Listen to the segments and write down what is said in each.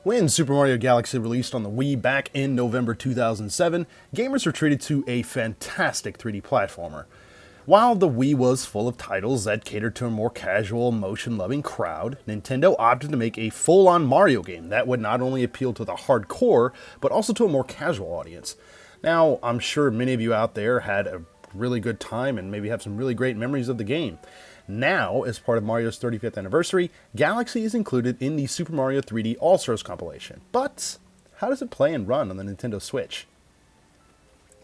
When Super Mario Galaxy released on the Wii back in November 2007, gamers were treated to a fantastic 3D platformer. While the Wii was full of titles that catered to a more casual, motion-loving crowd, Nintendo opted to make a full-on Mario game that would not only appeal to the hardcore, but also to a more casual audience. Now, I'm sure many of you out there had a really good time and maybe have some really great memories of the game. Now, as part of Mario's 35th anniversary, Galaxy is included in the Super Mario 3D All-Stars compilation. But how does it play and run on the Nintendo Switch?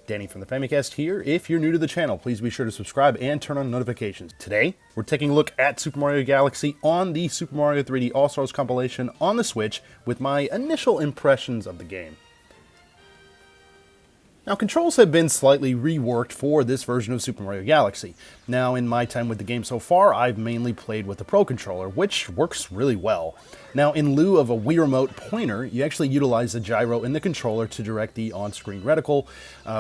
Danny from the Famicast here. If you're new to the channel, please be sure to subscribe and turn on notifications. Today, we're taking a look at Super Mario Galaxy on the Super Mario 3D All-Stars compilation on the Switch with my initial impressions of the game. Now, controls have been slightly reworked for this version of Super Mario Galaxy. Now, in my time with the game so far, I've mainly played with the Pro Controller, which works really well. Now, in lieu of a Wii Remote pointer, you actually utilize the gyro in the controller to direct the on-screen reticle,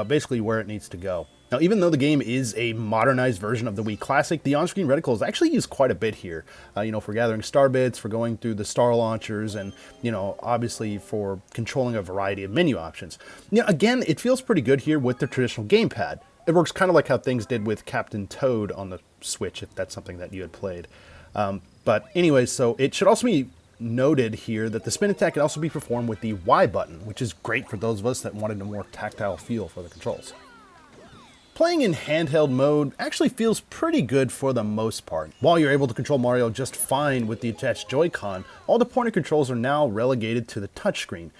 basically where it needs to go. Now, even though the game is a modernized version of the Wii Classic, the on-screen reticle is actually used quite a bit here. For gathering star bits, for going through the star launchers, and, obviously for controlling a variety of menu options. Again, it feels pretty good here with the traditional gamepad. It works kind of like how things did with Captain Toad on the Switch, if that's something that you had played. But anyways, so it should also be noted here that the spin attack can also be performed with the Y button, which is great for those of us that wanted a more tactile feel for the controls. Playing in handheld mode actually feels pretty good for the most part. While you're able to control Mario just fine with the attached Joy-Con, all the pointer controls are now relegated to the touchscreen.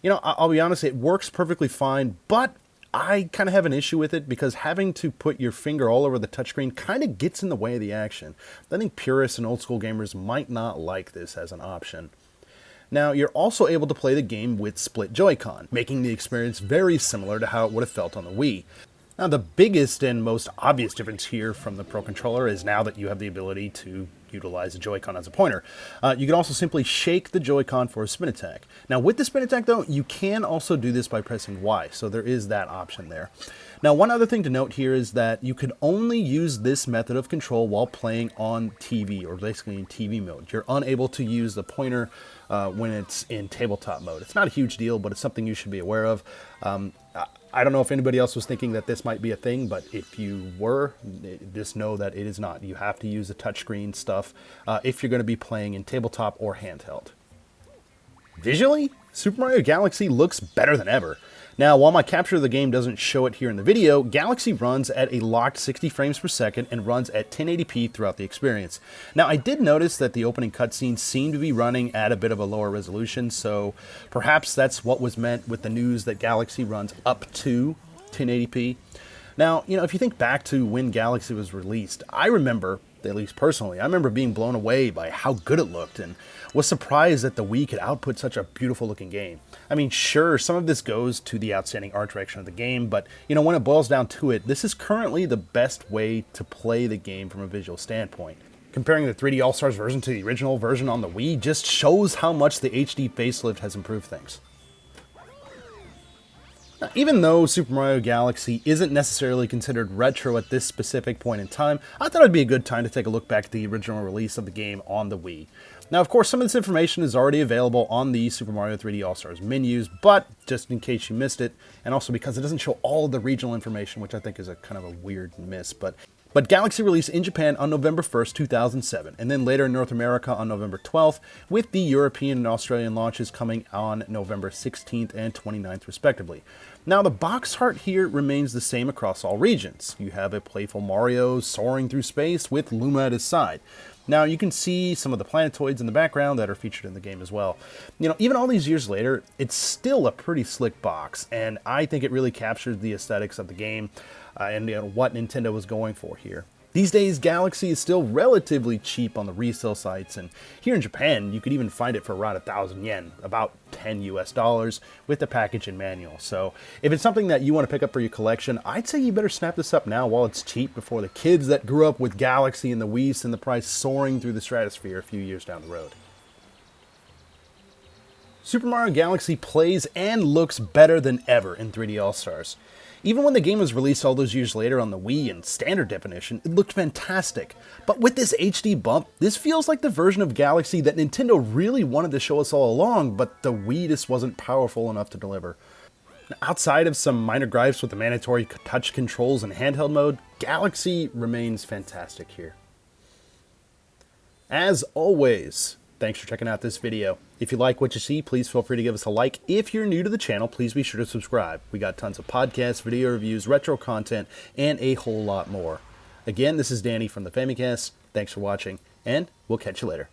I'll be honest, it works perfectly fine, but I kind of have an issue with it because having to put your finger all over the touchscreen kind of gets in the way of the action. I think purists and old school gamers might not like this as an option. Now, you're also able to play the game with split Joy-Con, making the experience very similar to how it would have felt on the Wii. Now, the biggest and most obvious difference here from the Pro Controller is now that you have the ability to utilize the Joy-Con as a pointer. You can also simply shake the Joy-Con for a spin attack. Now, with the spin attack, though, you can also do this by pressing Y, so there is that option there. Now, one other thing to note here is that you can only use this method of control while playing on TV, or basically in TV mode. You're unable to use the pointer when it's in tabletop mode. It's not a huge deal, but it's something you should be aware of. I don't know if anybody else was thinking that this might be a thing, but if you were, just know that it is not. You have to use the touchscreen stuff if you're going to be playing in tabletop or handheld. Visually, Super Mario Galaxy looks better than ever. Now, while my capture of the game doesn't show it here in the video, Galaxy runs at a locked 60 frames per second and runs at 1080p throughout the experience. Now, I did notice that the opening cutscenes seem to be running at a bit of a lower resolution, so perhaps that's what was meant with the news that Galaxy runs up to 1080p. Now, if you think back to when Galaxy was released, I remember, at least personally, I remember being blown away by how good it looked and was surprised that the Wii could output such a beautiful looking game. I mean, sure, some of this goes to the outstanding art direction of the game, but when it boils down to it, this is currently the best way to play the game from a visual standpoint. Comparing the 3D All-Stars version to the original version on the Wii just shows how much the HD facelift has improved things. Now, even though Super Mario Galaxy isn't necessarily considered retro at this specific point in time, I thought it'd be a good time to take a look back at the original release of the game on the Wii. Now, of course, some of this information is already available on the Super Mario 3D All-Stars menus, but just in case you missed it, and also because it doesn't show all of the regional information, which I think is a kind of a weird miss, but Galaxy released in Japan on November 1st, 2007, and then later in North America on November 12th, with the European and Australian launches coming on November 16th and 29th, respectively. Now, the box art here remains the same across all regions. You have a playful Mario soaring through space with Luma at his side. Now, you can see some of the planetoids in the background that are featured in the game as well. Even all these years later, it's still a pretty slick box, and I think it really captures the aesthetics of the game and what Nintendo was going for here. These days, Galaxy is still relatively cheap on the resale sites, and here in Japan, you could even find it for around 1,000 yen, about $10 US, with the package and manual. So, if it's something that you want to pick up for your collection, I'd say you better snap this up now while it's cheap before the kids that grew up with Galaxy and the Wii send the price soaring through the stratosphere a few years down the road. Super Mario Galaxy plays and looks better than ever in 3D All-Stars. Even when the game was released all those years later on the Wii in standard definition, it looked fantastic. But with this HD bump, this feels like the version of Galaxy that Nintendo really wanted to show us all along, but the Wii just wasn't powerful enough to deliver. Outside of some minor gripes with the mandatory touch controls and handheld mode, Galaxy remains fantastic here. As always, thanks for checking out this video. If you like what you see, please feel free to give us a like. If you're new to the channel, please be sure to subscribe. We got tons of podcasts, video reviews, retro content, and a whole lot more. Again, this is Danny from the Famicast. Thanks for watching, and we'll catch you later.